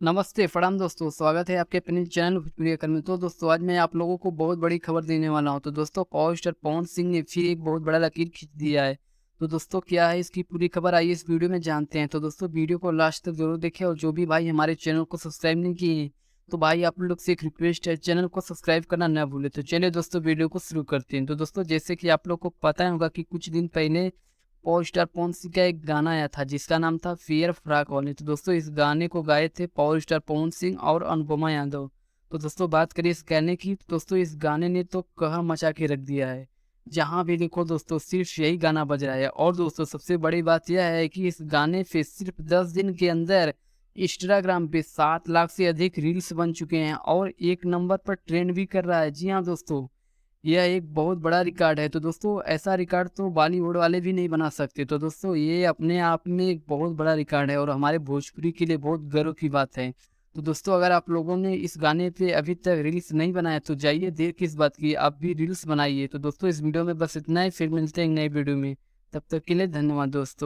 नमस्ते, प्रणाम दोस्तों, स्वागत है आपके अपने चैनल भोजपुरी अकल में। तो दोस्तों आज मैं आप लोगों को बहुत बड़ी खबर देने वाला हूँ। तो दोस्तों पावर स्टार पवन सिंह ने फिर एक बहुत बड़ा लकीर खींच दिया है। तो दोस्तों क्या है इसकी पूरी खबर, आइए इस वीडियो में जानते हैं। तो दोस्तों वीडियो को लास्ट तक ज़रूर देखें, और जो भी भाई हमारे चैनल को सब्सक्राइब नहीं किए हैं, तो भाई आप लोग से एक रिक्वेस्ट है, चैनल को सब्सक्राइब करना ना भूलें। तो चलिए दोस्तों वीडियो को शुरू करते हैं। तो दोस्तों जैसे कि आप लोग को पता होगा कि कुछ दिन पहले पॉवर स्टार पवन सिंह का एक गाना आया था जिसका नाम था फेयर फ्रॉक वाली। तो दोस्तों इस गाने को गाए थे पावर स्टार पवन सिंह और अनुपमा यादव। तो दोस्तों बात करें इस गाने की, तो दोस्तों इस गाने ने तो कहर मचा के रख दिया है। जहाँ भी देखो दोस्तों सिर्फ यही गाना बज रहा है। और दोस्तों सबसे बड़ी बात यह है कि इस गाने पे सिर्फ 10 दिन के अंदर इंस्टाग्राम पे 7 लाख से अधिक रील्स बन चुके हैं और एक नंबर पर ट्रेंड भी कर रहा है। जी हाँ दोस्तों, यह एक बहुत बड़ा रिकॉर्ड है। तो दोस्तों ऐसा रिकॉर्ड तो बॉलीवुड वाले भी नहीं बना सकते। तो दोस्तों ये अपने आप में एक बहुत बड़ा रिकॉर्ड है और हमारे भोजपुरी के लिए बहुत गर्व की बात है। तो दोस्तों अगर आप लोगों ने इस गाने पे अभी तक रील्स नहीं बनाया तो जाइए, देर किस बात की, आप भी रील्स बनाइए। तो दोस्तों इस वीडियो में बस इतना ही, फिर मिलते हैं एक नई वीडियो में। तब तक के लिए धन्यवाद दोस्तों।